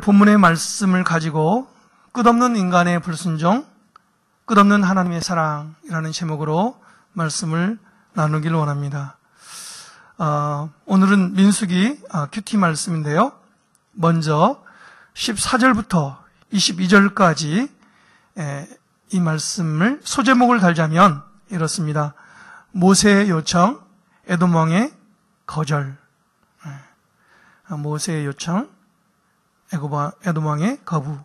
본문의 말씀을 가지고 끝없는 인간의 불순종, 끝없는 하나님의 사랑이라는 제목으로 말씀을 나누기를 원합니다. 오늘은 민수기 큐티 말씀인데요. 먼저 14절부터 22절까지 이 말씀을 소제목을 달자면 이렇습니다. 모세의 요청, 에돔 왕의 거절. 모세의 요청, 에돔 왕의 거부.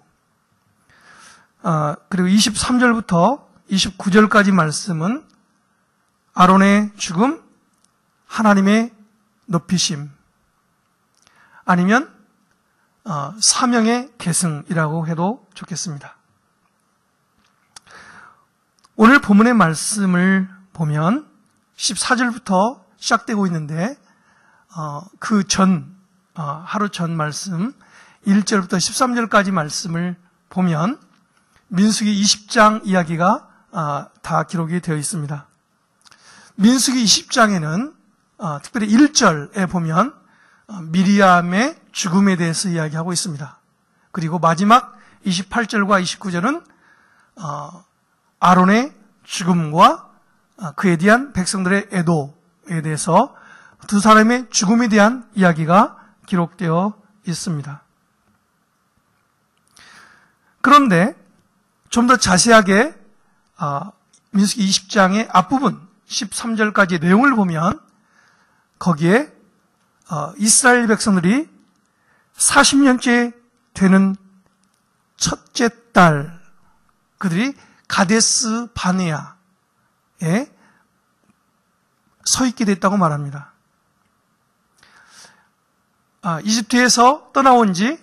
그리고 23절부터 29절까지 말씀은 아론의 죽음, 하나님의 높이심, 아니면 사명의 계승이라고 해도 좋겠습니다. 오늘 본문의 말씀을 보면 14절부터 시작되고 있는데 그 전, 하루 전 말씀 1절부터 13절까지 말씀을 보면 민수기 20장 이야기가 다 기록이 되어 있습니다. 민수기 20장에는 특별히 1절에 보면 미리암의 죽음에 대해서 이야기하고 있습니다. 그리고 마지막 28절과 29절은 아론의 죽음과 그에 대한 백성들의 애도에 대해서 두 사람의 죽음에 대한 이야기가 기록되어 있습니다. 그런데 좀 더 자세하게 민수기 20장의 앞부분 13절까지의 내용을 보면 거기에 이스라엘 백성들이 40년째 되는 첫째 달 그들이 가데스 바네아에 서 있게 됐다고 말합니다. 이집트에서 떠나온 지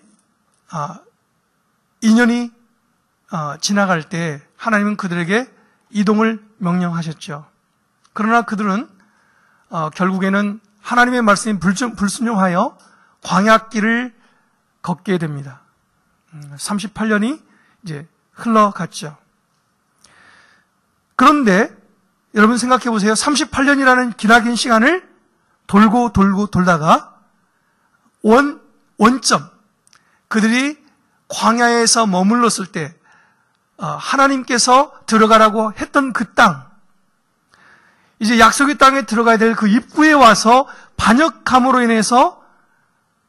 2년이 지나갈 때 하나님은 그들에게 이동을 명령하셨죠. 그러나 그들은 결국에는 하나님의 말씀이 불순종하여 광야길을 걷게 됩니다. 38년이 이제 흘러갔죠. 그런데 여러분 생각해 보세요. 38년이라는 기나긴 시간을 돌고 돌다가 원점, 그들이 광야에서 머물렀을 때 하나님께서 들어가라고 했던 그 땅, 이제 약속의 땅에 들어가야 될 그 입구에 와서 반역함으로 인해서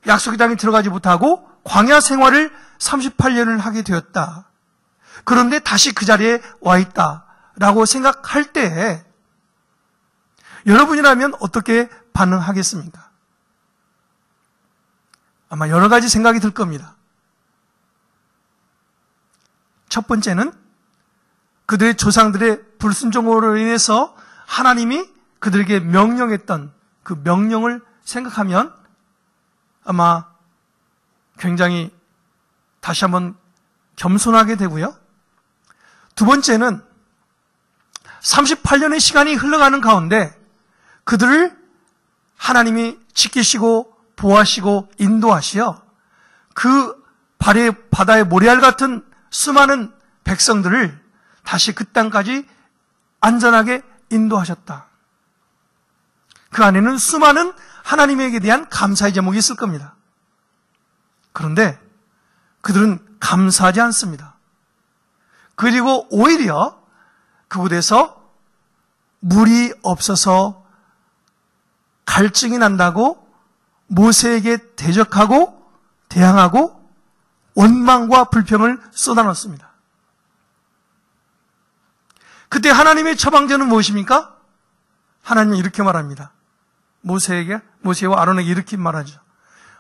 약속의 땅에 들어가지 못하고 광야 생활을 38년을 하게 되었다. 그런데 다시 그 자리에 와 있다라고 생각할 때 여러분이라면 어떻게 반응하겠습니까? 아마 여러 가지 생각이 들 겁니다. 첫 번째는 그들의 조상들의 불순종으로 인해서 하나님이 그들에게 명령했던 그 명령을 생각하면 아마 굉장히 다시 한번 겸손하게 되고요. 두 번째는 38년의 시간이 흘러가는 가운데 그들을 하나님이 지키시고 보호하시고 인도하시어 그 바다의 모래알 같은 수많은 백성들을 다시 그 땅까지 안전하게 인도하셨다. 그 안에는 수많은 하나님에게 대한 감사의 제목이 있을 겁니다. 그런데 그들은 감사하지 않습니다. 그리고 오히려 그곳에서 물이 없어서 갈증이 난다고 모세에게 대적하고 대항하고 원망과 불평을 쏟아넣습니다. 그때 하나님의 처방전은 무엇입니까? 하나님은 이렇게 말합니다. 모세와 아론에게 이렇게 말하죠.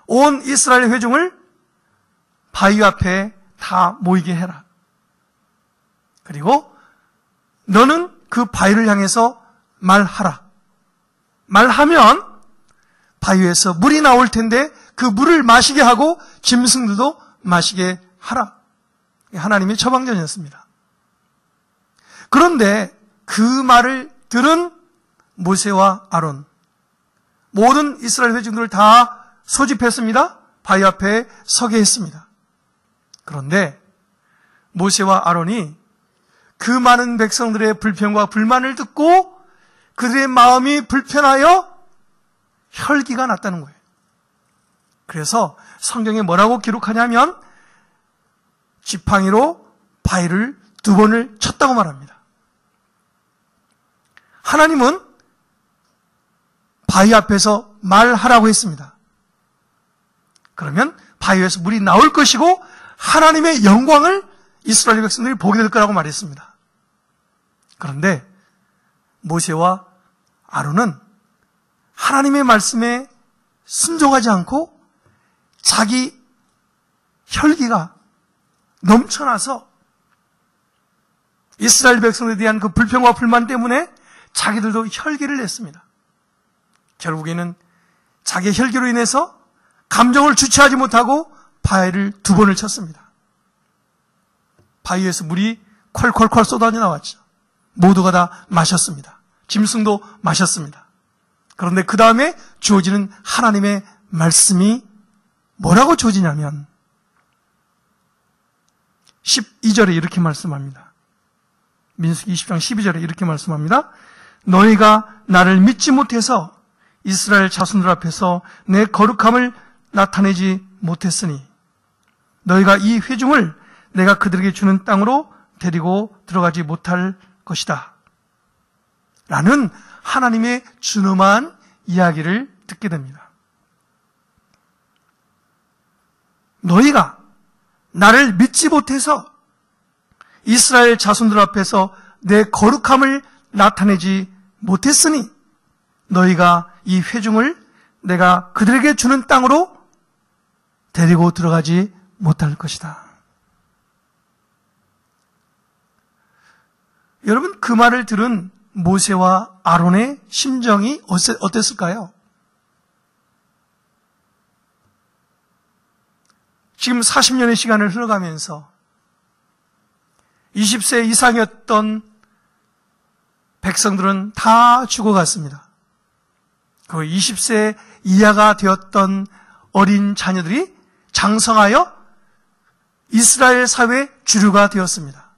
온 이스라엘 회중을 바위 앞에 다 모이게 해라. 그리고 너는 그 바위를 향해서 말하라. 말하면 바위에서 물이 나올 텐데 그 물을 마시게 하고 짐승들도 마시게 하라. 하나님의 처방전이었습니다. 그런데 그 말을 들은 모세와 아론, 모든 이스라엘 회중들을 다 소집했습니다. 바위 앞에 서게 했습니다. 그런데 모세와 아론이 그 많은 백성들의 불평과 불만을 듣고 그들의 마음이 불편하여 혈기가 났다는 거예요. 그래서 성경에 뭐라고 기록하냐면 지팡이로 바위를 2번을 쳤다고 말합니다. 하나님은 바위 앞에서 말하라고 했습니다. 그러면 바위에서 물이 나올 것이고 하나님의 영광을 이스라엘 백성들이 보게 될 거라고 말했습니다. 그런데 모세와 아론은 하나님의 말씀에 순종하지 않고 자기 혈기가 넘쳐나서 이스라엘 백성들에 대한 그 불평과 불만 때문에 자기들도 혈기를 냈습니다. 결국에는 자기 혈기로 인해서 감정을 주체하지 못하고 바위를 2번을 쳤습니다. 바위에서 물이 콸콸콸 쏟아져 나왔죠. 모두가 다 마셨습니다. 짐승도 마셨습니다. 그런데 그 다음에 주어지는 하나님의 말씀이 뭐라고 주어지냐면 12절에 이렇게 말씀합니다. 민수기 20장 12절에 이렇게 말씀합니다. 너희가 나를 믿지 못해서 이스라엘 자손들 앞에서 내 거룩함을 나타내지 못했으니 너희가 이 회중을 내가 그들에게 주는 땅으로 데리고 들어가지 못할 것이다. 라는 하나님의 준엄한 이야기를 듣게 됩니다. 너희가 나를 믿지 못해서 이스라엘 자손들 앞에서 내 거룩함을 나타내지 못했으니 너희가 이 회중을 내가 그들에게 주는 땅으로 데리고 들어가지 못할 것이다. 여러분, 그 말을 들은 모세와 아론의 심정이 어땠을까요? 지금 40년의 시간을 흘러가면서 20세 이상이었던 백성들은 다 죽어갔습니다. 그 20세 이하가 되었던 어린 자녀들이 장성하여 이스라엘 사회의 주류가 되었습니다.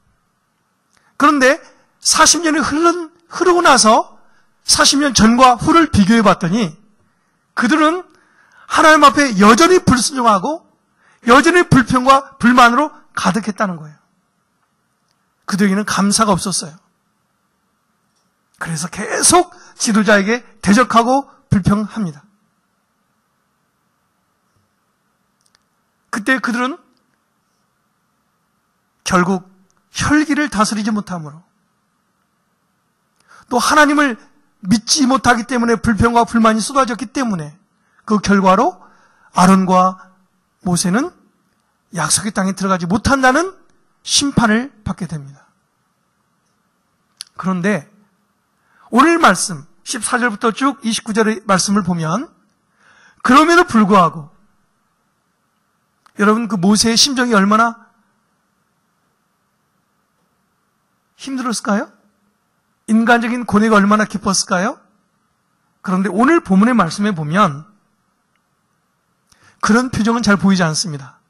그런데 40년이 흐르고 나서 40년 전과 후를 비교해 봤더니 그들은 하나님 앞에 여전히 불순종하고 여전히 불평과 불만으로 가득했다는 거예요. 그들에게는 감사가 없었어요. 그래서 계속 지도자에게 대적하고 불평합니다. 그때 그들은 결국 혈기를 다스리지 못함으로 또 하나님을 믿지 못하기 때문에 불평과 불만이 쏟아졌기 때문에 그 결과로 아론과 모세는 약속의 땅에 들어가지 못한다는 심판을 받게 됩니다. 그런데 오늘 말씀 14절부터 쭉 29절의 말씀을 보면 그럼에도 불구하고 여러분 그 모세의 심정이 얼마나 힘들었을까요? 인간적인 고뇌가 얼마나 깊었을까요? 그런데 오늘 본문의 말씀에 보면 그런 표정은 잘 보이지 않습니다.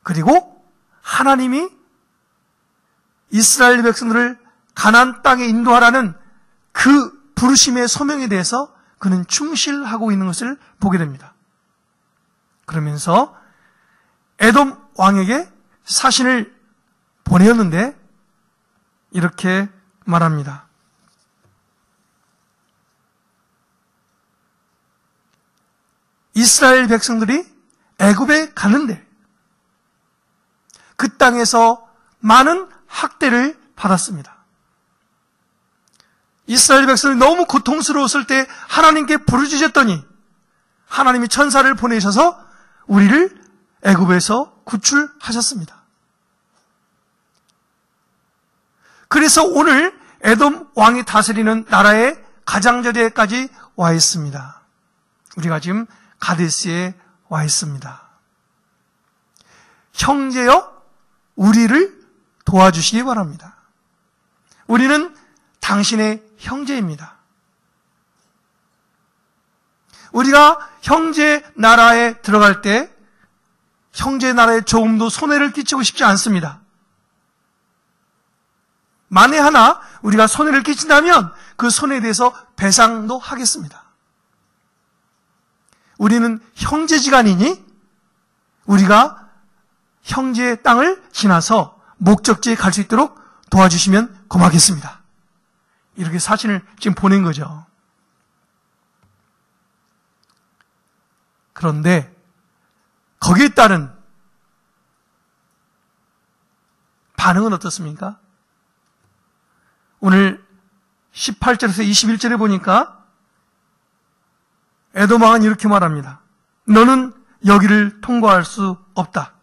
그리고 하나님이 이스라엘 백성들을 가나안 땅에 인도하라는 그 부르심의 소명에 대해서 그는 충실하고 있는 것을 보게 됩니다. 그러면서 에돔 왕에게 사신을 보내었는데 이렇게 말합니다. 이스라엘 백성들이 애굽에 가는데 그 땅에서 많은 학대를 받았습니다. 이스라엘 백성이 너무 고통스러웠을 때 하나님께 부르짖었더니 하나님이 천사를 보내셔서 우리를 애굽에서 구출하셨습니다. 그래서 오늘 에돔 왕이 다스리는 나라의 가장자리에까지 와 있습니다. 우리가 지금 가데스에 와 있습니다. 형제여, 우리를 도와주시기 바랍니다. 우리는 당신의 형제입니다. 우리가 형제 나라에 들어갈 때 형제 나라에 조금도 손해를 끼치고 싶지 않습니다. 만에 하나 우리가 손해를 끼친다면 그 손해에 대해서 배상도 하겠습니다. 우리는 형제지간이니 우리가 형제의 땅을 지나서 목적지에 갈 수 있도록 도와주시면 고맙겠습니다. 이렇게 사진을 지금 보낸 거죠. 그런데 거기에 따른 반응은 어떻습니까? 오늘 18절에서 21절에 보니까 에돔 왕은 이렇게 말합니다. 너는 여기를 통과할 수 없다.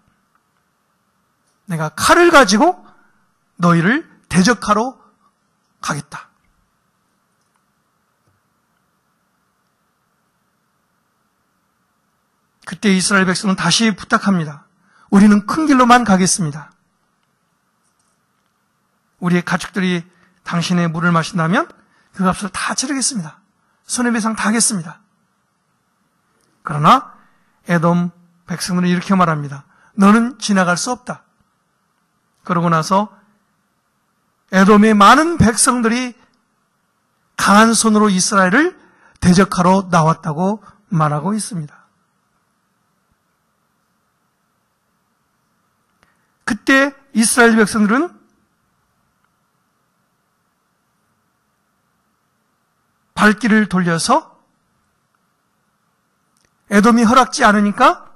내가 칼을 가지고 너희를 대적하러 가겠다. 그때 이스라엘 백성은 다시 부탁합니다. 우리는 큰 길로만 가겠습니다. 우리의 가축들이 당신의 물을 마신다면 그 값을 다 치르겠습니다. 손해배상 다 하겠습니다. 그러나 에돔 백성들은 이렇게 말합니다. 너는 지나갈 수 없다. 그러고 나서 에돔의 많은 백성들이 강한 손으로 이스라엘을 대적하러 나왔다고 말하고 있습니다. 그때 이스라엘 백성들은 발길을 돌려서 에돔이 허락지 않으니까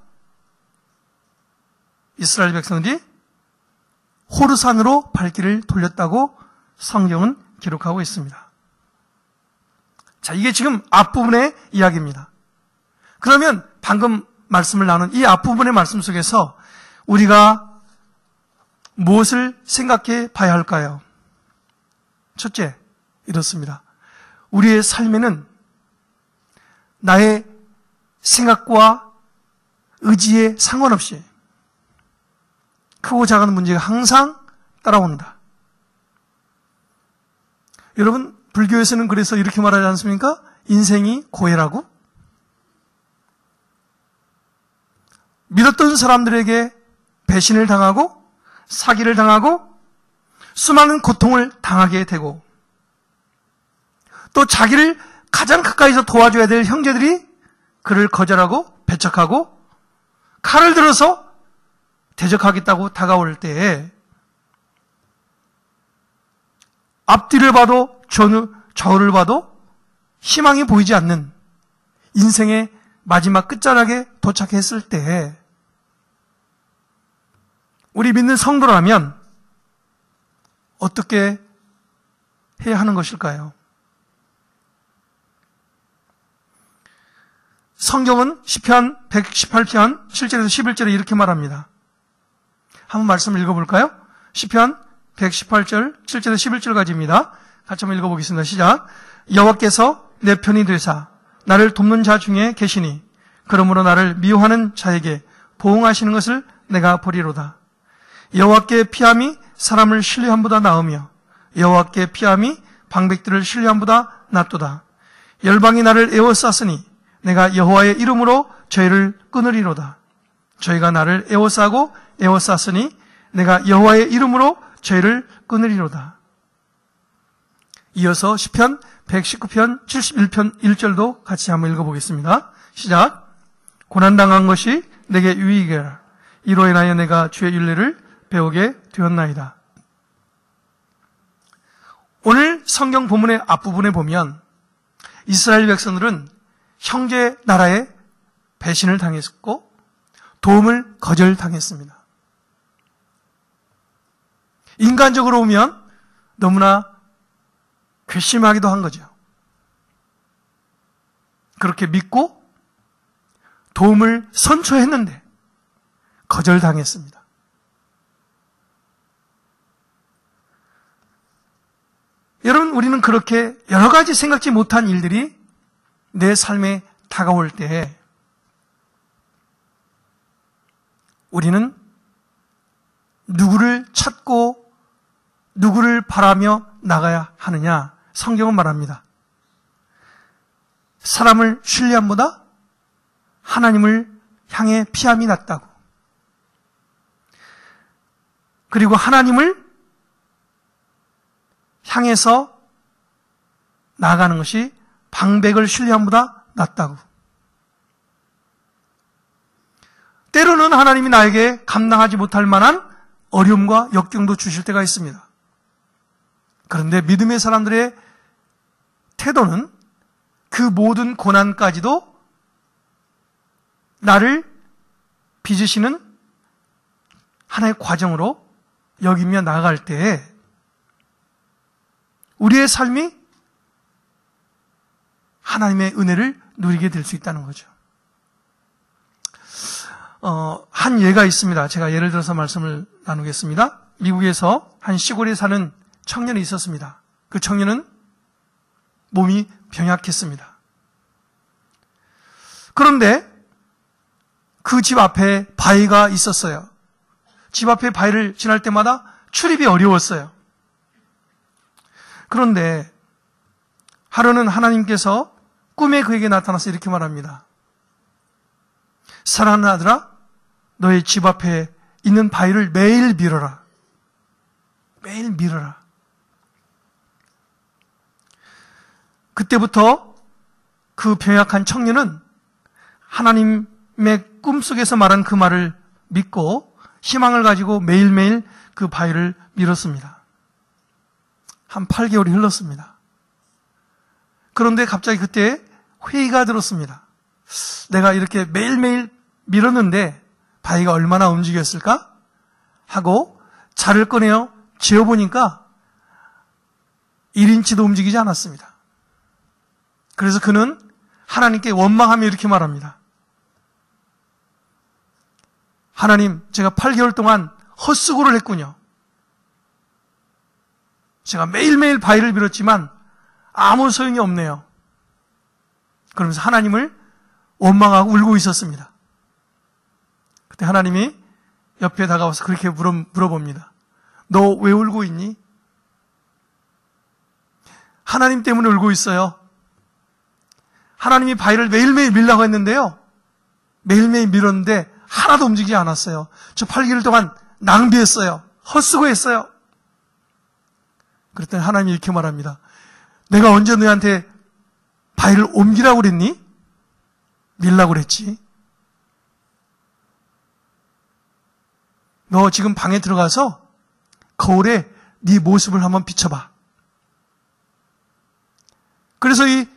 이스라엘 백성들이 호르산으로 발길을 돌렸다고 성경은 기록하고 있습니다. 자, 이게 지금 앞부분의 이야기입니다. 그러면 방금 말씀을 나눈 이 앞부분의 말씀 속에서 우리가 무엇을 생각해 봐야 할까요? 첫째, 이렇습니다. 우리의 삶에는 나의 생각과 의지에 상관없이 크고 작은 문제가 항상 따라온다. 여러분, 불교에서는 그래서 이렇게 말하지 않습니까? 인생이 고해라고? 믿었던 사람들에게 배신을 당하고 사기를 당하고 수많은 고통을 당하게 되고 또 자기를 가장 가까이서 도와줘야 될 형제들이 그를 거절하고 배척하고 칼을 들어서 대적하겠다고 다가올 때에 앞뒤를 봐도 저를 봐도 희망이 보이지 않는 인생의 마지막 끝자락에 도착했을 때 우리 믿는 성도라면 어떻게 해야 하는 것일까요? 성경은 시편 118편 7절에서 11절에 이렇게 말합니다. 한번 말씀을 읽어볼까요? 시편 118절 7절에서 11절까지입니다. 같이 한번 읽어보겠습니다. 시작. 여호와께서 내 편이 되사 나를 돕는 자 중에 계시니 그러므로 나를 미워하는 자에게 보응하시는 것을 내가 보리로다. 여호와께 피함이 사람을 신뢰함보다 나으며 여호와께 피함이 방백들을 신뢰함보다 낫도다. 열방이 나를 에워쌌으니 내가 여호와의 이름으로 저희를 끊으리로다. 저희가 나를 에워싸고 에워쌌으니 내가 여호와의 이름으로 저희를 끊으리로다. 이어서 시편 119편 71편 1절도 같이 한번 읽어보겠습니다. 시작. 고난당한 것이 내게 유익이라. 이로 인하여 내가 주의 율례를 배우게 되었나이다. 오늘 성경 본문의 앞부분에 보면 이스라엘 백성들은 형제 나라에 배신을 당했고 도움을 거절당했습니다. 인간적으로 보면 너무나 괘씸하기도 한 거죠. 그렇게 믿고 도움을 선초했는데 거절당했습니다. 여러분, 우리는 그렇게 여러 가지 생각지 못한 일들이 내 삶에 다가올 때 우리는 누구를 찾고 누구를 바라며 나가야 하느냐? 성경은 말합니다. 사람을 신뢰함보다 하나님을 향해 피함이 낫다고. 그리고 하나님을 향해서 나아가는 것이 방백을 신뢰함보다 낫다고. 때로는 하나님이 나에게 감당하지 못할 만한 어려움과 역경도 주실 때가 있습니다. 그런데 믿음의 사람들의 태도는 그 모든 고난까지도 나를 빚으시는 하나의 과정으로 여기며 나아갈 때에 우리의 삶이 하나님의 은혜를 누리게 될 수 있다는 거죠. 한 예가 있습니다. 제가 예를 들어서 말씀을 나누겠습니다. 미국에서 한 시골에 사는 청년이 있었습니다. 그 청년은 몸이 병약했습니다. 그런데 그 집 앞에 바위가 있었어요. 집 앞에 바위를 지날 때마다 출입이 어려웠어요. 그런데 하루는 하나님께서 꿈에 그에게 나타나서 이렇게 말합니다. 사랑하는 아들아, 너의 집 앞에 있는 바위를 매일 밀어라. 매일 밀어라. 그때부터 그 병약한 청년은 하나님의 꿈속에서 말한 그 말을 믿고 희망을 가지고 매일매일 그 바위를 밀었습니다. 한 8개월이 흘렀습니다. 그런데 갑자기 그때 회의가 들었습니다. 내가 이렇게 매일매일 밀었는데 바위가 얼마나 움직였을까? 하고 자를 꺼내어 재어보니까 1인치도 움직이지 않았습니다. 그래서 그는 하나님께 원망하며 이렇게 말합니다. 하나님, 제가 8개월 동안 헛수고를 했군요. 제가 매일매일 바위를 밀었지만 아무 소용이 없네요. 그러면서 하나님을 원망하고 울고 있었습니다. 그때 하나님이 옆에 다가와서 그렇게 물어봅니다. 너 왜 울고 있니? 하나님 때문에 울고 있어요. 하나님이 바위를 매일매일 밀라고 했는데요. 매일매일 밀었는데 하나도 움직이지 않았어요. 저 8개월 동안 낭비했어요. 헛수고했어요. 그랬더니 하나님이 이렇게 말합니다. 내가 언제 너희한테 바위를 옮기라고 그랬니? 밀라고 그랬지. 너 지금 방에 들어가서 거울에 네 모습을 한번 비춰봐. 그래서 이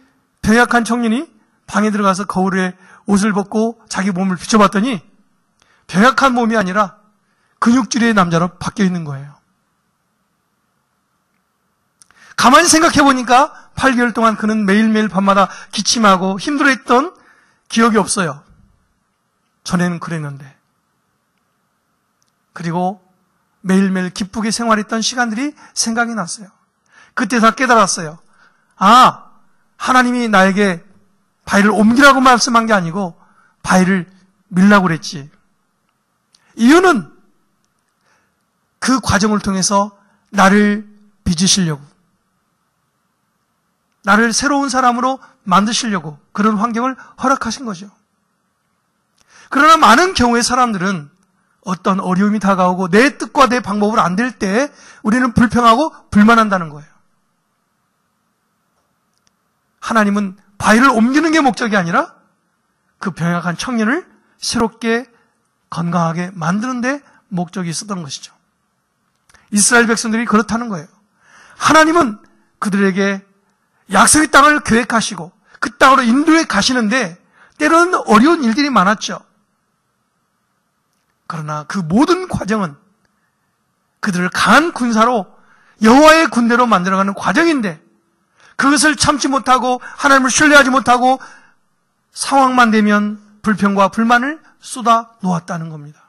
병약한 청년이 방에 들어가서 거울에 옷을 벗고 자기 몸을 비춰봤더니 병약한 몸이 아니라 근육질의 남자로 바뀌어 있는 거예요. 가만히 생각해 보니까 8개월 동안 그는 매일매일 밤마다 기침하고 힘들어했던 기억이 없어요. 전에는 그랬는데. 그리고 매일매일 기쁘게 생활했던 시간들이 생각이 났어요. 그때 다 깨달았어요. 아, 하나님이 나에게 바위를 옮기라고 말씀한 게 아니고 바위를 밀라고 그랬지. 이유는 그 과정을 통해서 나를 빚으시려고, 나를 새로운 사람으로 만드시려고 그런 환경을 허락하신 거죠. 그러나 많은 경우의 사람들은 어떤 어려움이 다가오고 내 뜻과 내 방법으로 안 될 때 우리는 불평하고 불만한다는 거예요. 하나님은 바위를 옮기는 게 목적이 아니라 그 병약한 청년을 새롭게 건강하게 만드는 데 목적이 있었던 것이죠. 이스라엘 백성들이 그렇다는 거예요. 하나님은 그들에게 약속의 땅을 계획하시고 그 땅으로 인도해 가시는데 때로는 어려운 일들이 많았죠. 그러나 그 모든 과정은 그들을 강한 군사로 여호와의 군대로 만들어가는 과정인데 그것을 참지 못하고 하나님을 신뢰하지 못하고 상황만 되면 불평과 불만을 쏟아 놓았다는 겁니다.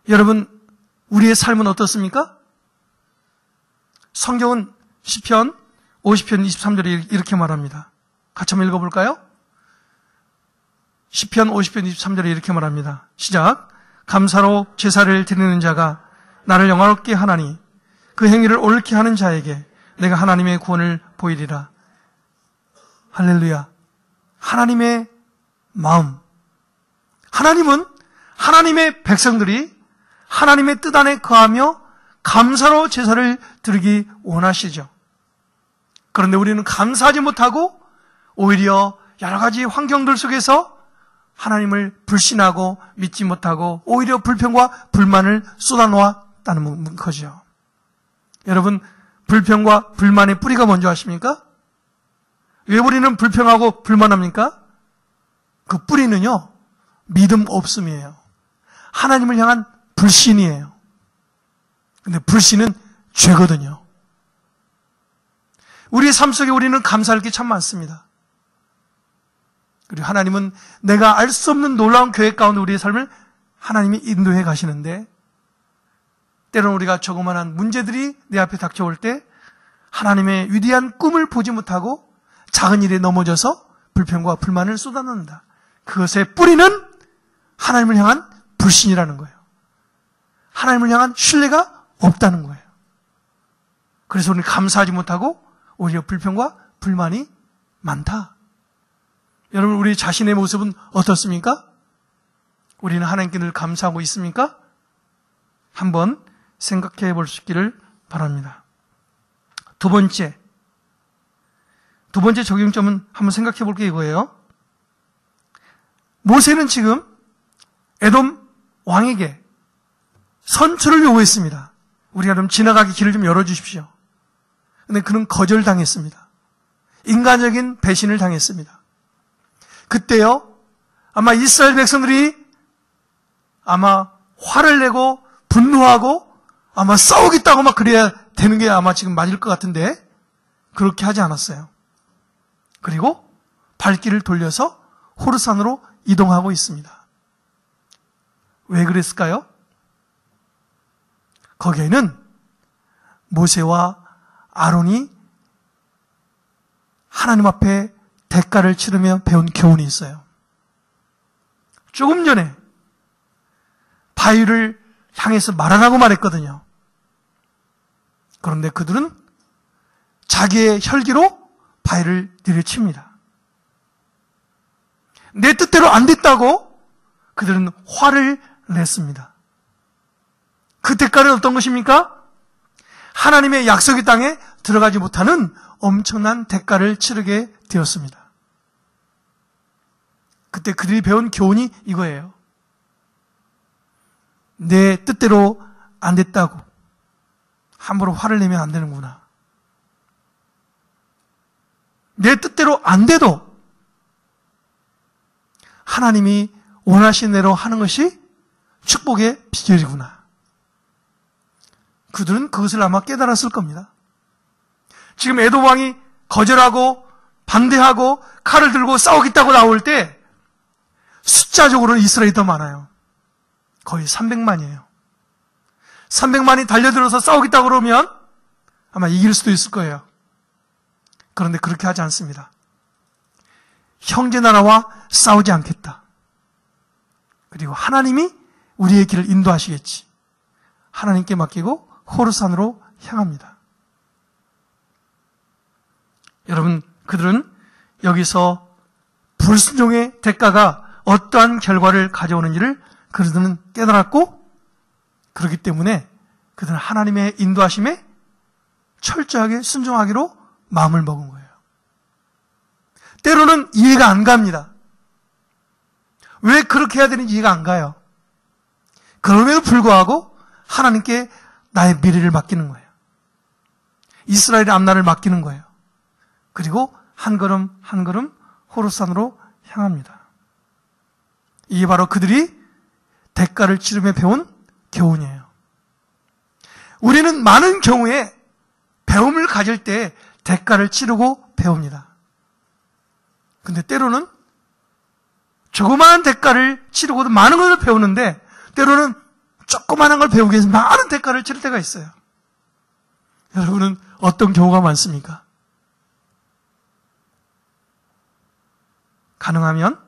여러분, 우리의 삶은 어떻습니까? 성경은 시편 50편 23절에 이렇게 말합니다. 같이 한번 읽어볼까요? 시편 50편 23절에 이렇게 말합니다. 시작. 감사로 제사를 드리는 자가 나를 영화롭게 하나니 그 행위를 옳게 하는 자에게 내가 하나님의 구원을 보이리라. 할렐루야. 하나님의 마음. 하나님은 하나님의 백성들이 하나님의 뜻 안에 거하며 감사로 제사를 드리기 원하시죠. 그런데 우리는 감사하지 못하고 오히려 여러 가지 환경들 속에서 하나님을 불신하고 믿지 못하고 오히려 불평과 불만을 쏟아놓았다는 거죠. 여러분, 불평과 불만의 뿌리가 뭔지 아십니까? 왜 우리는 불평하고 불만합니까? 그 뿌리는요, 믿음 없음이에요. 하나님을 향한 불신이에요. 근데 불신은 죄거든요. 우리의 삶 속에 우리는 감사할 게 참 많습니다. 그리고 하나님은 내가 알 수 없는 놀라운 계획 가운데 우리의 삶을 하나님이 인도해 가시는데, 때로는 우리가 조그만한 문제들이 내 앞에 닥쳐올 때 하나님의 위대한 꿈을 보지 못하고 작은 일에 넘어져서 불평과 불만을 쏟아놓는다. 그것의 뿌리는 하나님을 향한 불신이라는 거예요. 하나님을 향한 신뢰가 없다는 거예요. 그래서 우리는 감사하지 못하고 오히려 불평과 불만이 많다. 여러분, 우리 자신의 모습은 어떻습니까? 우리는 하나님께 늘 감사하고 있습니까? 한번 생각해 볼 수 있기를 바랍니다. 두 번째 적용점은 한번 생각해 볼 게 이거예요. 모세는 지금 에돔 왕에게 선처를 요구했습니다. 우리가 좀 지나가기 길을 좀 열어주십시오. 근데 그는 거절당했습니다. 인간적인 배신을 당했습니다. 그때요, 아마 이스라엘 백성들이 아마 화를 내고 분노하고 아마 싸우겠다고 막 그래야 되는 게 아마 지금 맞을 것 같은데 그렇게 하지 않았어요. 그리고 발길을 돌려서 호르산으로 이동하고 있습니다. 왜 그랬을까요? 거기에는 모세와 아론이 하나님 앞에 대가를 치르며 배운 교훈이 있어요. 조금 전에 바위를 향해서 말하라고 말했거든요. 그런데 그들은 자기의 혈기로 바위를 내려칩니다. 내 뜻대로 안 됐다고 그들은 화를 냈습니다. 그 대가는 어떤 것입니까? 하나님의 약속의 땅에 들어가지 못하는 엄청난 대가를 치르게 되었습니다. 그때 그들이 배운 교훈이 이거예요. 내 뜻대로 안 됐다고 함부로 화를 내면 안 되는구나. 내 뜻대로 안 돼도 하나님이 원하신 대로 하는 것이 축복의 비결이구나. 그들은 그것을 아마 깨달았을 겁니다. 지금 에돔 왕이 거절하고 반대하고 칼을 들고 싸우겠다고 나올 때 숫자적으로는 이스라엘이 더 많아요. 거의 300만이에요. 300만이 달려들어서 싸우겠다고 그러면 아마 이길 수도 있을 거예요. 그런데 그렇게 하지 않습니다. 형제 나라와 싸우지 않겠다. 그리고 하나님이 우리의 길을 인도하시겠지. 하나님께 맡기고 호르산으로 향합니다. 여러분, 그들은 여기서 불순종의 대가가 어떠한 결과를 가져오는지를 그들은 깨달았고, 그렇기 때문에 그들은 하나님의 인도하심에 철저하게 순종하기로 마음을 먹은 거예요. 때로는 이해가 안 갑니다. 왜 그렇게 해야 되는지 이해가 안 가요. 그럼에도 불구하고 하나님께 나의 미래를 맡기는 거예요. 이스라엘의 앞날을 맡기는 거예요. 그리고 한 걸음 한 걸음 호르산으로 향합니다. 이게 바로 그들이 대가를 치르며 배운 교훈이에요. 우리는 많은 경우에 배움을 가질 때 대가를 치르고 배웁니다. 근데 때로는 조그마한 대가를 치르고도 많은 것을 배우는데, 때로는 조그마한 걸 배우기 위해서 많은 대가를 치를 때가 있어요. 여러분은 어떤 경우가 많습니까? 가능하면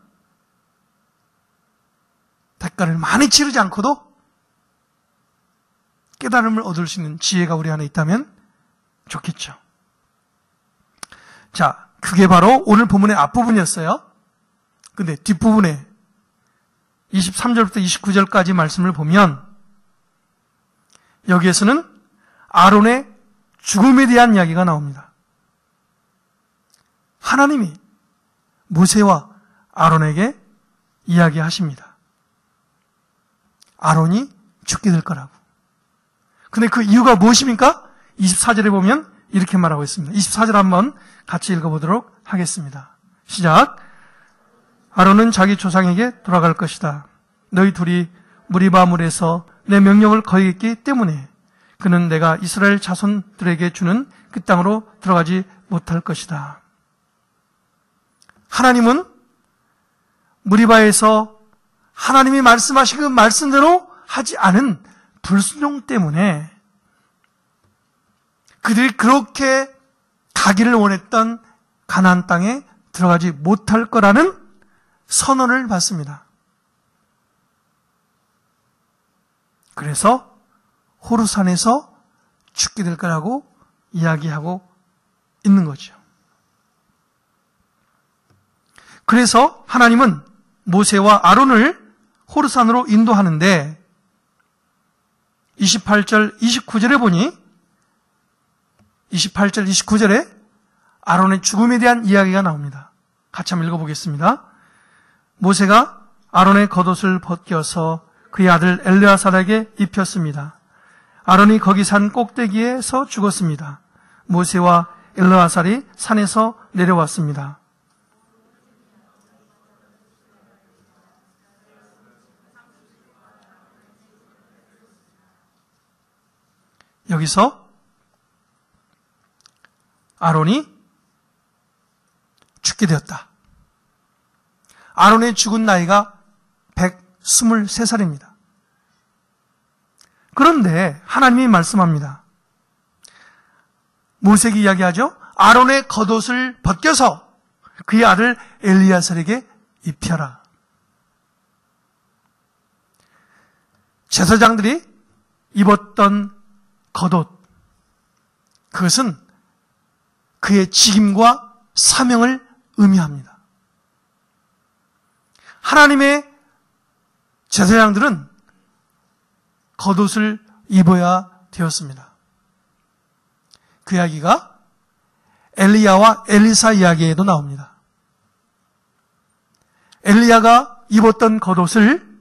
대가를 많이 치르지 않고도 깨달음을 얻을 수 있는 지혜가 우리 안에 있다면 좋겠죠. 자, 그게 바로 오늘 본문의 앞부분이었어요. 근데 뒷부분에 23절부터 29절까지 말씀을 보면 여기에서는 아론의 죽음에 대한 이야기가 나옵니다. 하나님이 모세와 아론에게 이야기하십니다. 아론이 죽게 될 거라고. 근데 그 이유가 무엇입니까? 24절에 보면 이렇게 말하고 있습니다. 24절 한번 같이 읽어보도록 하겠습니다. 시작. 아론은 자기 조상에게 돌아갈 것이다. 너희 둘이 무리바 물에서 내 명령을 거역했기 때문에 그는 내가 이스라엘 자손들에게 주는 그 땅으로 들어가지 못할 것이다. 하나님은 무리바에서 하나님이 말씀하신 그 말씀대로 하지 않은 불순종 때문에 그들이 그렇게 가기를 원했던 가나안 땅에 들어가지 못할 거라는 선언을 받습니다. 그래서 호르산에서 죽게 될 거라고 이야기하고 있는 거죠. 그래서 하나님은 모세와 아론을 호르산으로 인도하는데 28절, 29절에 보니 28절, 29절에 아론의 죽음에 대한 이야기가 나옵니다. 같이 한번 읽어보겠습니다. 모세가 아론의 겉옷을 벗겨서 그의 아들 엘르아살에게 입혔습니다. 아론이 거기 산 꼭대기에서 죽었습니다. 모세와 엘르아살이 산에서 내려왔습니다. 여기서 아론이 죽게 되었다. 아론의 죽은 나이가 123살입니다. 그런데 하나님이 말씀합니다. 모세에게 이야기하죠. 아론의 겉옷을 벗겨서 그의 아들 엘리야살에게 입혀라. 제사장들이 입었던 겉옷, 그것은 그의 직임과 사명을 의미합니다. 하나님의 제사장들은 겉옷을 입어야 되었습니다. 그 이야기가 엘리야와 엘리사 이야기에도 나옵니다. 엘리야가 입었던 겉옷을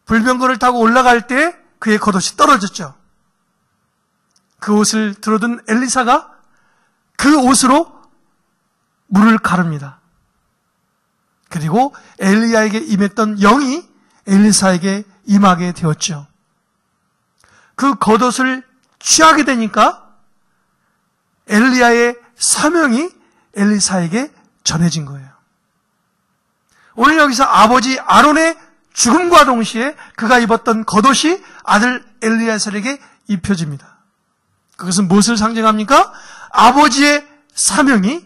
불병거를 타고 올라갈 때 그의 겉옷이 떨어졌죠. 그 옷을 들어둔 엘리사가 그 옷으로 물을 가릅니다. 그리고 엘리야에게 임했던 영이 엘리사에게 임하게 되었죠. 그 겉옷을 취하게 되니까 엘리야의 사명이 엘리사에게 전해진 거예요. 오늘 여기서 아버지 아론의 죽음과 동시에 그가 입었던 겉옷이 아들 엘리야살에게 입혀집니다. 그것은 무엇을 상징합니까? 아버지의 사명이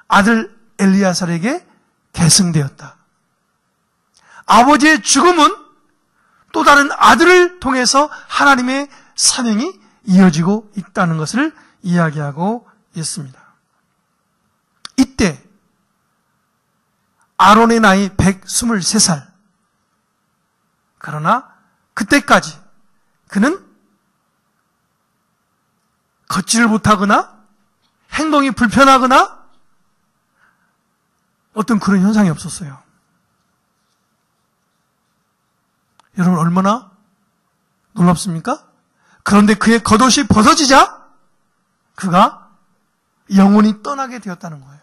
아들 엘리야살에게 계승되었다. 아버지의 죽음은 또 다른 아들을 통해서 하나님의 사명이 이어지고 있다는 것을 이야기하고 있습니다. 이때 아론의 나이 123살. 그러나 그때까지 그는 걷지를 못하거나 행동이 불편하거나 어떤 그런 현상이 없었어요. 여러분 얼마나 놀랍습니까? 그런데 그의 겉옷이 벗어지자 그가 영원히 떠나게 되었다는 거예요.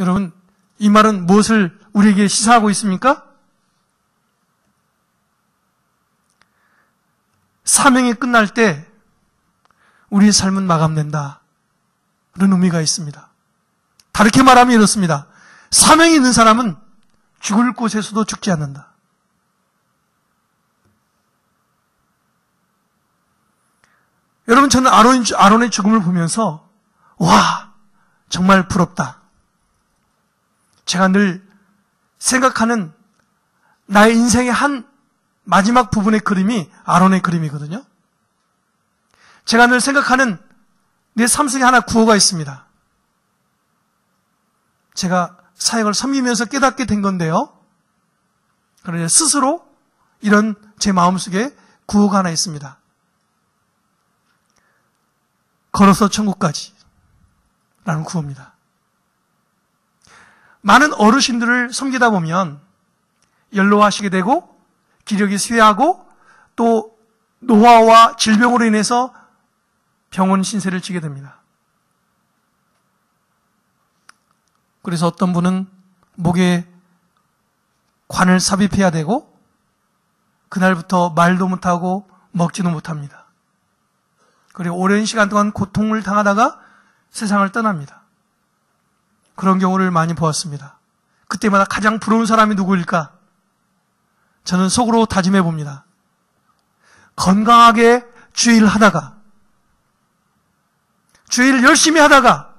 여러분, 이 말은 무엇을 우리에게 시사하고 있습니까? 사명이 끝날 때 우리의 삶은 마감된다. 그런 의미가 있습니다. 다르게 말하면 이렇습니다. 사명이 있는 사람은 죽을 곳에서도 죽지 않는다. 여러분, 저는 아론의 죽음을 보면서 와, 정말 부럽다. 제가 늘 생각하는 나의 인생의 한 마지막 부분의 그림이 아론의 그림이거든요. 제가 늘 생각하는 내 삶 속에 하나 구호가 있습니다. 제가 사역을 섬기면서 깨닫게 된 건데요. 그런데 스스로 이런 제 마음속에 구호가 하나 있습니다. 걸어서 천국까지 라는 구호입니다. 많은 어르신들을 섬기다 보면 연로하시게 되고 기력이 쇠하고 또 노화와 질병으로 인해서 병원 신세를 지게 됩니다. 그래서 어떤 분은 목에 관을 삽입해야 되고 그날부터 말도 못하고 먹지도 못합니다. 그리고 오랜 시간 동안 고통을 당하다가 세상을 떠납니다. 그런 경우를 많이 보았습니다. 그때마다 가장 부러운 사람이 누구일까? 저는 속으로 다짐해 봅니다. 건강하게 주일 하다가, 주일 열심히 하다가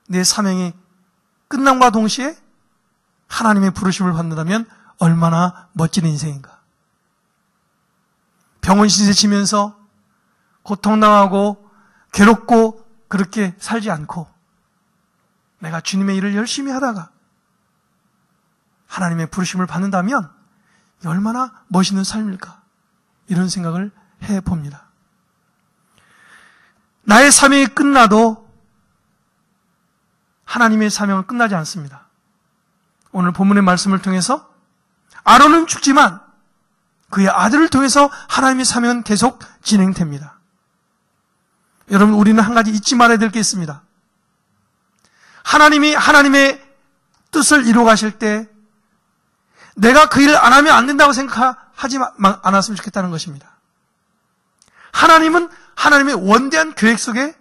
내 사명이 끝남과 동시에 하나님의 부르심을 받는다면 얼마나 멋진 인생인가. 병원 신세 지면서 고통당하고 괴롭고 그렇게 살지 않고 내가 주님의 일을 열심히 하다가 하나님의 부르심을 받는다면 얼마나 멋있는 삶일까. 이런 생각을 해봅니다. 나의 사명이 끝나도 하나님의 사명은 끝나지 않습니다. 오늘 본문의 말씀을 통해서 아론은 죽지만 그의 아들을 통해서 하나님의 사명은 계속 진행됩니다. 여러분, 우리는 한 가지 잊지 말아야 될 게 있습니다. 하나님이 하나님의 뜻을 이루어 가실 때 내가 그 일을 안 하면 안 된다고 생각하지 않았으면 좋겠다는 것입니다. 하나님은 하나님의 원대한 계획 속에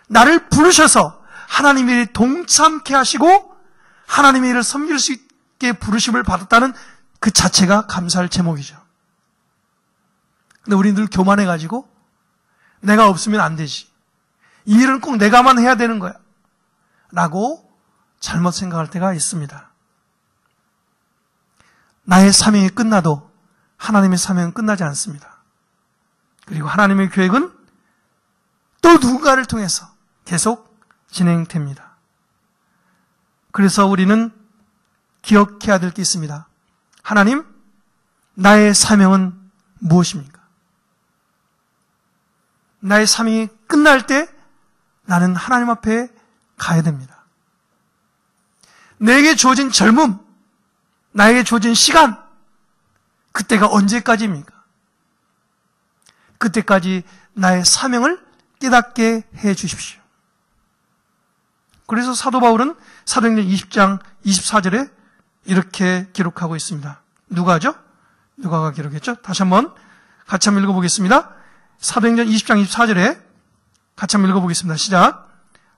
나를 부르셔서 하나님의 일에 동참케 하시고 하나님의 일을 섬길 수 있게 부르심을 받았다는 그 자체가 감사할 제목이죠. 근데 우리 늘 교만해가지고 내가 없으면 안 되지. 이 일은 꼭 내가만 해야 되는 거야. 라고 잘못 생각할 때가 있습니다. 나의 사명이 끝나도 하나님의 사명은 끝나지 않습니다. 그리고 하나님의 계획은 또 누군가를 통해서 계속 진행됩니다. 그래서 우리는 기억해야 될 게 있습니다. 하나님, 나의 사명은 무엇입니까? 나의 사명이 끝날 때 나는 하나님 앞에 가야 됩니다. 내게 주어진 젊음, 나에게 주어진 시간, 그때가 언제까지입니까? 그때까지 나의 사명을 깨닫게 해 주십시오. 그래서 사도 바울은 사도행전 20장 24절에 이렇게 기록하고 있습니다. 누가죠? 누가가 기록했죠? 다시 같이 한번 읽어보겠습니다. 사도행전 20장 24절에 같이 한번 읽어보겠습니다. 시작.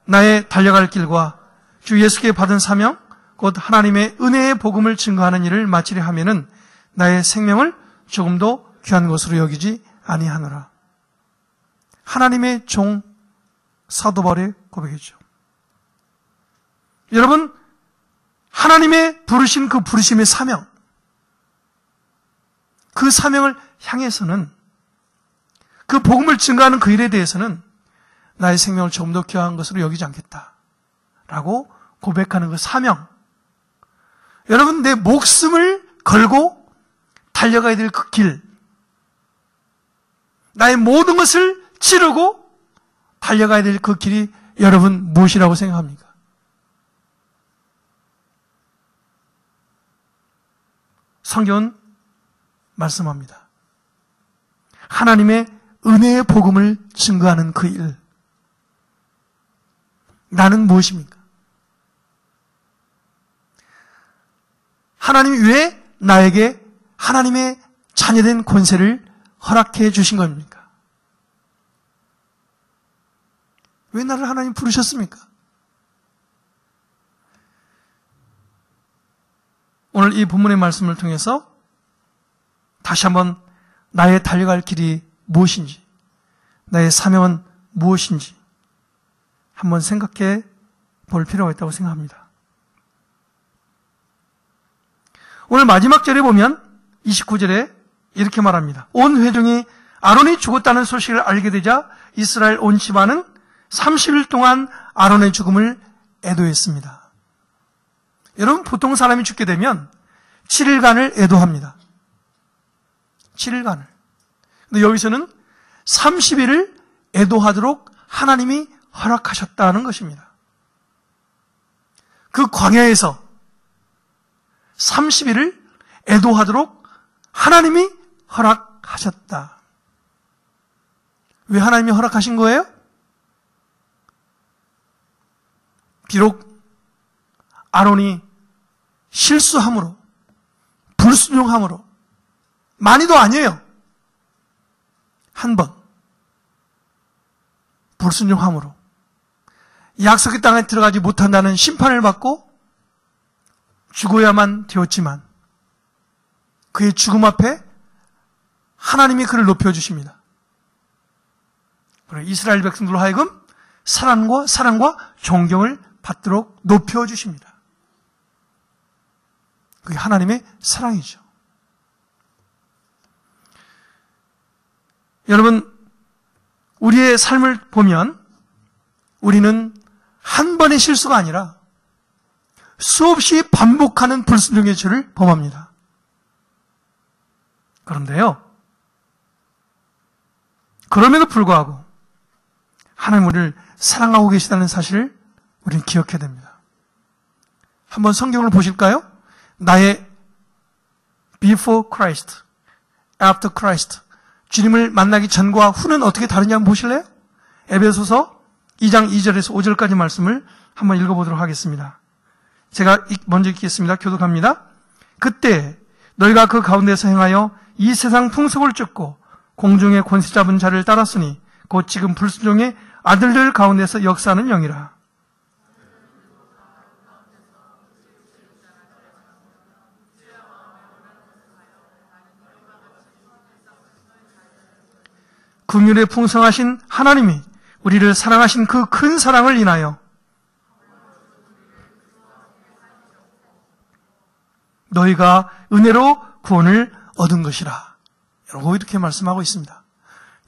나의 달려갈 길과 주 예수께 받은 사명, 곧 하나님의 은혜의 복음을 증거하는 일을 마치려 하면은 나의 생명을 조금도 귀한 것으로 여기지 아니하노라. 하나님의 종 사도 바울의 고백이죠. 여러분, 하나님의 부르신 그 부르심의 사명, 그 사명을 향해서는, 그 복음을 증거하는 그 일에 대해서는 나의 생명을 조금 더 귀한 것으로 여기지 않겠다 라고 고백하는 그 사명, 여러분, 내 목숨을 걸고 달려가야 될 그 길, 나의 모든 것을 치르고 달려가야 될 그 길이 여러분 무엇이라고 생각합니까? 성경은 말씀합니다. 하나님의 은혜의 복음을 증거하는 그 일. 나는 무엇입니까? 하나님이 왜 나에게 하나님의 자녀된 권세를 허락해 주신 겁니까? 왜 나를 하나님 부르셨습니까? 오늘 이 본문의 말씀을 통해서 다시 한번 나의 달려갈 길이 무엇인지, 나의 사명은 무엇인지 한번 생각해 볼 필요가 있다고 생각합니다. 오늘 마지막 절에 보면 29절에 이렇게 말합니다. 온 회중이 아론이 죽었다는 소식을 알게 되자 이스라엘 온 집안은 30일 동안 아론의 죽음을 애도했습니다. 여러분, 보통 사람이 죽게 되면 7일간을 애도합니다. 7일간을. 근데 여기서는 30일을 애도하도록 하나님이 허락하셨다는 것입니다. 그 광야에서 30일을 애도하도록 하나님이 허락하셨다. 왜 하나님이 허락하신 거예요? 비록 아론이 실수함으로, 불순종함으로, 많이도 아니에요. 한 번 불순종함으로 약속의 땅에 들어가지 못한다는 심판을 받고 죽어야만 되었지만 그의 죽음 앞에 하나님이 그를 높여주십니다. 이스라엘 백성들로 하여금 사랑과 존경을 받도록 높여주십니다. 그게 하나님의 사랑이죠. 여러분, 우리의 삶을 보면 우리는 한 번의 실수가 아니라 수없이 반복하는 불순종의 죄를 범합니다. 그런데요, 그럼에도 불구하고 하나님 우리를 사랑하고 계시다는 사실을 우리는 기억해야 됩니다. 한번 성경을 보실까요? 나의 before Christ, after Christ, 주님을 만나기 전과 후는 어떻게 다른지 한번 보실래요? 에베소서 2장 2절에서 5절까지 말씀을 한번 읽어보도록 하겠습니다. 제가 먼저 읽겠습니다. 교독합니다. 그때 너희가 그 가운데서 행하여 이 세상 풍속을 쫓고 공중의 권세 잡은 자를 따랐으니 곧 지금 불순종의 아들들 가운데서 역사하는 영이라. 긍휼에 풍성하신 하나님이 우리를 사랑하신 그 큰 사랑을 인하여 너희가 은혜로 구원을 얻은 것이라. 여러분, 이렇게 말씀하고 있습니다.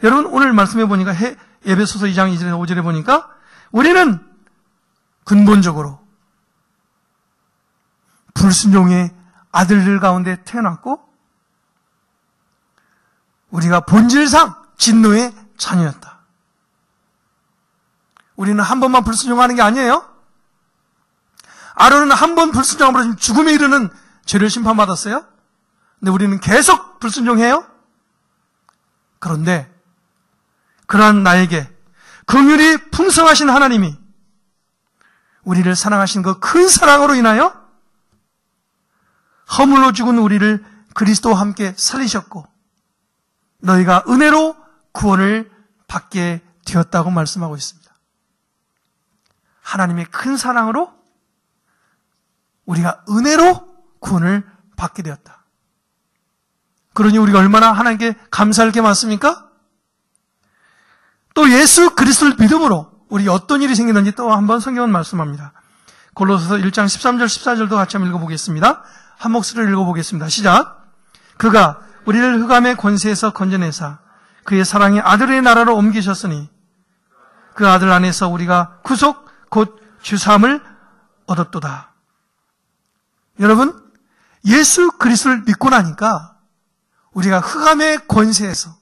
여러분, 오늘 말씀해 보니까 에베소서 2장 2절에서 5절에 보니까 우리는 근본적으로 불순종의 아들들 가운데 태어났고 우리가 본질상 진노의 자녀였다. 우리는 한 번만 불순종하는 게 아니에요. 아론은 한 번 불순종함으로 죽음에 이르는 죄를 심판받았어요. 근데 우리는 계속 불순종해요. 그런데 그러한 나에게 긍휼이 풍성하신 하나님이 우리를 사랑하신 그 큰 사랑으로 인하여 허물로 죽은 우리를 그리스도와 함께 살리셨고 너희가 은혜로 구원을 받게 되었다고 말씀하고 있습니다. 하나님의 큰 사랑으로 우리가 은혜로 구원을 받게 되었다. 그러니 우리가 얼마나 하나님께 감사할 게 많습니까? 또 예수 그리스도를 믿음으로 우리 어떤 일이 생기는지 또 한번 성경은 말씀합니다. 골로새서 1장 13절 14절도 같이 한번 읽어보겠습니다. 한 목소리를 읽어보겠습니다. 시작. 그가 우리를 흑암의 권세에서 건져내사 그의 사랑의 아들의 나라로 옮기셨으니 그 아들 안에서 우리가 구속 곧 주사함을 얻었도다. 여러분, 예수 그리스도를 믿고 나니까 우리가 흑암의 권세에서,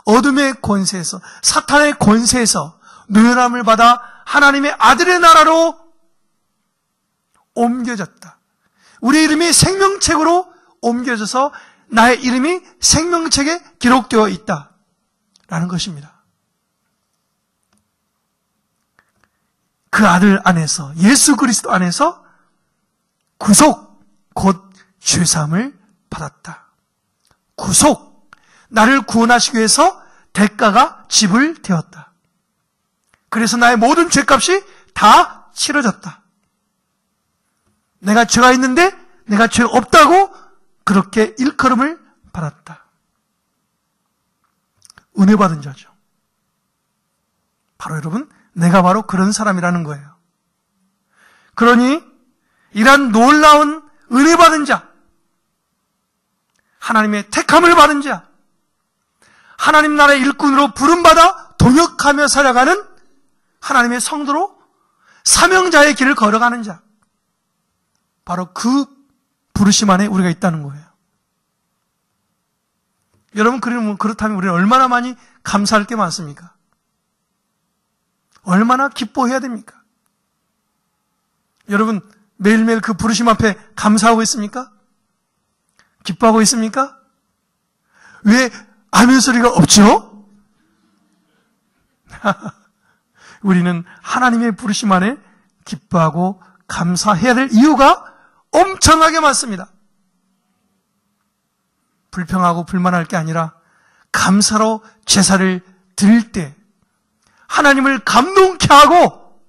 어둠의 권세에서, 사탄의 권세에서 노연함을 받아 하나님의 아들의 나라로 옮겨졌다. 우리 이름이 생명책으로 옮겨져서 나의 이름이 생명책에 기록되어 있다라는 것입니다. 그 아들 안에서, 예수 그리스도 안에서 구속, 곧 죄사함을 받았다. 구속, 나를 구원하시기 위해서 대가가 지불되었다. 그래서 나의 모든 죄값이 다 치러졌다. 내가 죄가 있는데 내가 죄 없다고 그렇게 일컬음을 받았다. 은혜 받은 자죠. 바로 여러분, 내가 바로 그런 사람이라는 거예요. 그러니 이러한 놀라운 은혜 받은 자, 하나님의 택함을 받은 자, 하나님 나라의 일꾼으로 부름받아 동역하며 살아가는 하나님의 성도로 사명자의 길을 걸어가는 자, 바로 그 부르심 안에 우리가 있다는 거예요. 여러분, 그렇다면 우리는 얼마나 많이 감사할 게 많습니까? 얼마나 기뻐해야 됩니까? 여러분, 매일매일 그 부르심 앞에 감사하고 있습니까? 기뻐하고 있습니까? 왜 아멘 소리가 없죠? 우리는 하나님의 부르심 안에 기뻐하고 감사해야 될 이유가 엄청나게 많습니다. 불평하고 불만할 게 아니라 감사로 제사를 드릴 때 하나님을 감동케 하고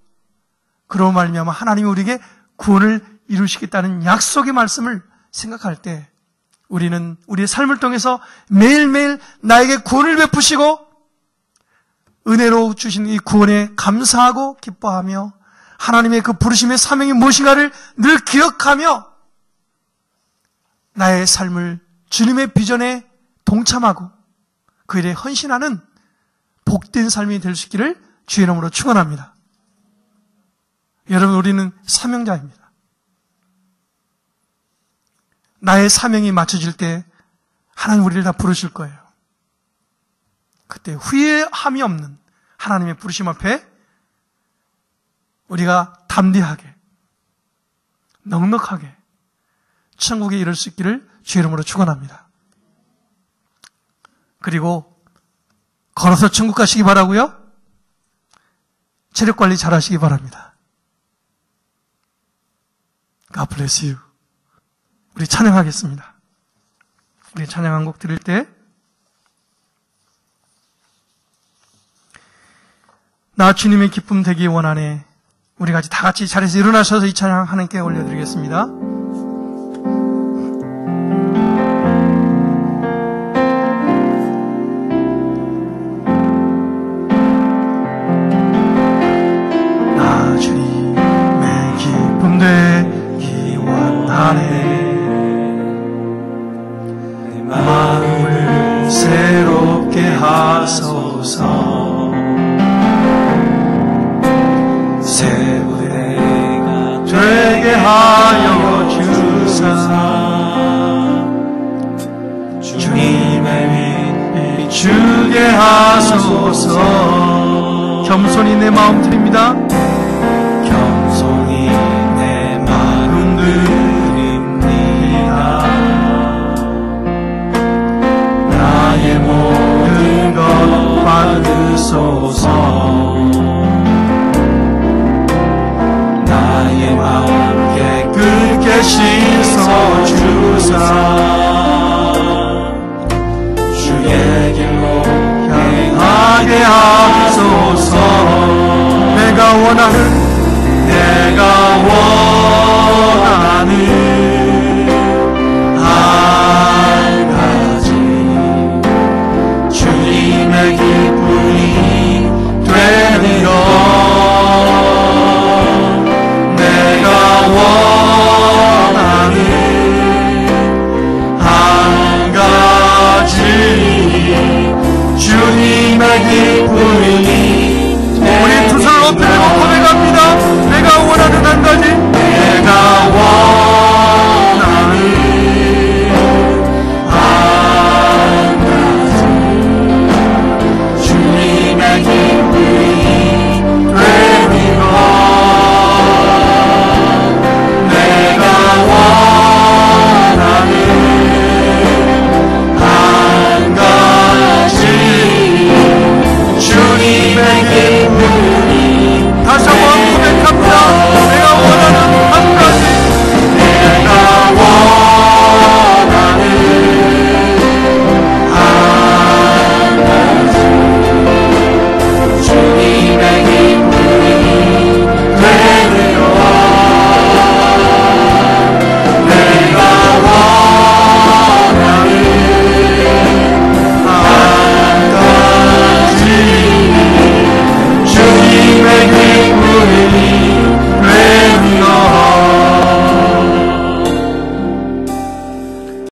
그로 말미암아 하나님이 우리에게 구원을 이루시겠다는 약속의 말씀을 생각할 때 우리는 우리의 삶을 통해서 매일매일 나에게 구원을 베푸시고 은혜로 주신 이 구원에 감사하고 기뻐하며 하나님의 그 부르심의 사명이 무엇인가를 늘 기억하며 나의 삶을 주님의 비전에 동참하고 그 일에 헌신하는 복된 삶이 될 수 있기를 주의 이름으로 축원합니다. 여러분, 우리는 사명자입니다. 나의 사명이 맞춰질 때 하나님 우리를 다 부르실 거예요. 그때 후회함이 없는 하나님의 부르심 앞에 우리가 담대하게 넉넉하게 천국에 이를 수 있기를 주의 이름으로 축원합니다. 그리고 걸어서 천국 가시기 바라고요. 체력 관리 잘 하시기 바랍니다. God bless you. 우리 찬양하겠습니다. 우리 찬양 한 곡 드릴 때 나 주님의 기쁨 되기 원하네. 우리 같이 다 같이 자리에서 일어나셔서 이 찬양 하나님께 올려드리겠습니다. 나 주님의 기쁨 되기 원하네. 내 마음을 새롭게 하소서. 새 무대가 되게 하여 주사. 주님의 빛 비추게 하소서. 겸손히 내 마음 드립니다. 겸손히 내 마음 드립니다. 나의 모든 것 받으소서. 나의 마음 깨끗게 씻어 주사. 주의 길로 향하게 하소서. 내가 원하는